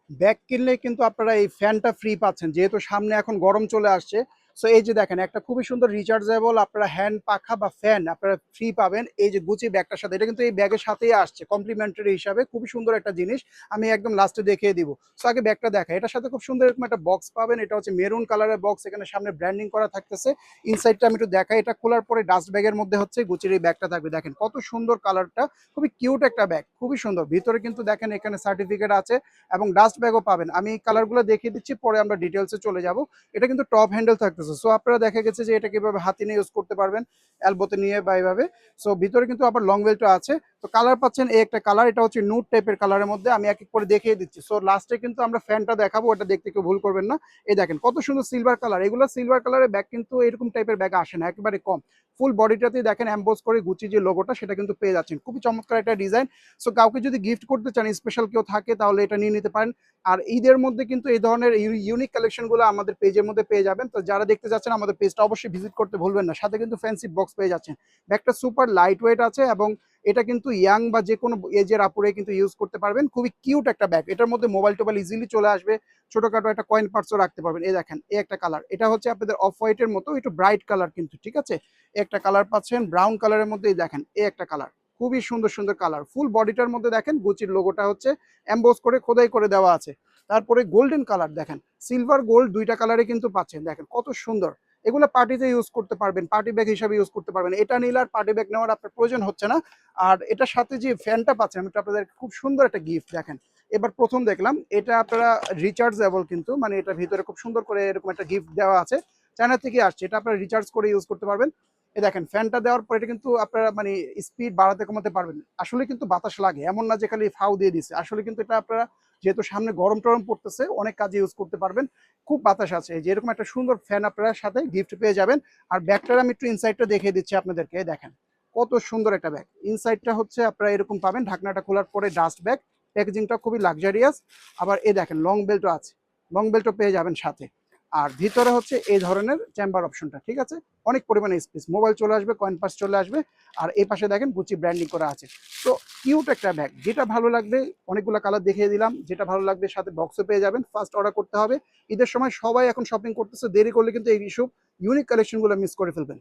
Bag কিনলে কিন্তু আপনারা এই ফ্যানটা ফ্রি পাচ্ছেন, যেহেতু সামনে এখন গরম চলে আসছে। সো এই যে দেখেন একটা খুবই সুন্দর রিচার্জেবল আপনারা হ্যান্ড পাখা বা ফ্যান আপনারা ফ্রি পাবেন এই যে গুচি ব্যাগটার সাথে। এটা কিন্তু এই ব্যাগের সাথেই আসছে কমপ্লিমেন্টারি হিসাবে, খুবই সুন্দর একটা জিনিস। আমি একদম লাস্টে দেখিয়ে দিব। সো আগে ব্যাগটা দেখা, এটার সাথে খুব সুন্দর এরকম একটা বক্স পাবেন। এটা হচ্ছে মেরুন কালারের বক্স, এখানে সামনে ব্র্যান্ডিং করা থাকতেছে। ইনসাইডটা আমি একটু দেখাই, এটা খোলার পরে ডাস্ট ব্যাগের মধ্যে হচ্ছে গুচির এই ব্যাগটা থাকবে। দেখেন কত সুন্দর কালারটা, খুবই কিউট একটা ব্যাগ, খুবই সুন্দর। ভিতরে কিন্তু দেখেন এখানে সার্টিফিকেট আছে এবং ডাস্ট ব্যাগও পাবেন। আমি এই কালারগুলো দেখিয়ে দিচ্ছি, পরে আমরা ডিটেলসে চলে যাব। এটা কিন্তু টপ হ্যান্ডেল থাকতেছে। সো আপনারা দেখা গেছে যে এটা কিভাবে হাতে নিয়ে ইউজ করতে পারবেন, এলবোতে নিয়ে বা এইভাবে। সো ভিতরে কিন্তু আবার লং বেল্টও আছে। তো কালার পাচ্ছেন এই একটা কালার, এটা হচ্ছে নুড টাইপের কালারের মধ্যে। আমি এক এক করে দেখিয়ে দিচ্ছি। সো লাস্টে কিন্তু আমরা ফ্যানটা দেখাবো, ওটা দেখতে কেউ ভুল করবেন না। এই দেখেন কত সুন্দর সিলভার কালার, এগুলো সিলভার কালারের ব্যাগ কিন্তু এরকম টাইপের ব্যাগ আসে না, একেবারে কম। ফুল বডিটাতেই দেখেন এমবোস করে গুচি যে লোগোটা সেটা কিন্তু পেয়ে যাচ্ছেন, খুবই চমৎকার একটা ডিজাইন। সো কাউকে যদি গিফট করতে চান, স্পেশাল কেউ থাকে, তাহলে এটা নিয়ে নিতে পারেন। আর ঈদের মধ্যে কিন্তু এই ধরনের ইউনিক কালেকশনগুলো আমাদের পেজের মধ্যে পেয়ে যাবেন। তো যারা দেখতে যাচ্ছেন আমাদের পেজটা অবশ্যই ভিজিট করতে ভুলবেন না। সাথে কিন্তু ফ্যান্সি বক্স পেয়ে যাচ্ছেন। ব্যাগটা সুপার লাইট ওয়েট আছে এবং এটা কিন্তু ইয়াং বা যে কোনো এজের আপুরে কিন্তু ইউজ করতে পারবেন। খুবই কিউট একটা ব্যাগ, এটার মধ্যে মোবাইল টোবাইল ইজিলি চলে আসবে। ছোটখাটো একটা কয়েন পার্টসও রাখতে পারবেন। এই দেখেন এই একটা কালার, এটা হচ্ছে আপনাদের অফ হোয়াইটের মতো একটু ব্রাইট কালার কিন্তু, ঠিক আছে। একটা কালার পাচ্ছেন ব্রাউন কালারের মধ্যে, এই দেখেন এই একটা কালার, খুবই সুন্দর সুন্দর কালার। ফুল বডিটার মধ্যে দেখেন গুচির লোগোটা হচ্ছে এমবোস করে খোদাই করে দেওয়া আছে। তারপরে গোল্ডেন কালার দেখেন, সিলভার গোল্ড দুইটা কালারে কিন্তু পাচ্ছেন। দেখেন কত সুন্দর, এগুলো পার্টিতে ইউজ করতে পারবেন, পার্টি ব্যাগ হিসাবে ইউজ করতে পারবেন। এটা নিলে আর পার্টি ব্যাগ নেওয়ার আপনার প্রয়োজন হচ্ছে না। আর এটার সাথে যে ফ্যানটা পাচ্ছেন, আমি আপনাদের খুব সুন্দর একটা গিফট দেখেন। এবার প্রথম দেখলাম এটা আপনারা রিচার্জেবল কিন্তু, মানে এটার ভিতরে খুব সুন্দর করে এরকম একটা গিফট দেওয়া আছে, চায়না থেকে আসছে। এটা আপনারা রিচার্জ করে ইউজ করতে পারবেন। এই দেখেন ফ্যানটা দেওয়ার পর এটা কিন্তু আপনারা মানে স্পিড বাড়াতে কমাতে পারবেন। আসলে কিন্তু বাতাস লাগে, এমন না যে খালি ফাউ দিয়ে দিচ্ছে, আসলে কিন্তু এটা আপনারা যেহেতু সামনে গরম টরম পড়তেছে অনেক কাজে ইউজ করতে পারবেন। খুব বাতাস আছে, যে এরকম একটা সুন্দর ফ্যান আপনারা সাথে গিফট পেয়ে যাবেন। আর ব্যাগটার আমি একটু ইনসাইডটা দেখিয়ে দিচ্ছি আপনাদেরকে। দেখেন কত সুন্দর একটা ব্যাগ, ইনসাইডটা হচ্ছে আপনারা এরকম পাবেন, ঢাকনাটা খোলার পরে ডাস্ট ব্যাগ, প্যাকেজিংটা খুবই লাক্সারিয়াস। আবার এই দেখেন লং বেল্টও আছে, লং বেল্টও পেয়ে যাবেন সাথে। আর ভিতরে হচ্ছে এই ধরনের চেম্বার অপশনটা, ঠিক আছে। অনেক পরিমাণে স্পেস, মোবাইল চলে আসবে, কয়েন পাস চলে আসবে। আর এই পাশে দেখেন গুচি ব্র্যান্ডিং করা আছে। তো কিউট একটা ব্যাগ, যেটা ভালো লাগবে, অনেকগুলো কালার দেখিয়ে দিলাম, যেটা ভালো লাগবে সাথে বক্সও পেয়ে যাবেন। ফার্স্ট অর্ডার করতে হবে। ঈদের সময় সবাই এখন শপিং করতেছে, দেরি করলে কিন্তু এই ইস্যু ইউনিক কালেকশনগুলো মিস করে ফেলবেন।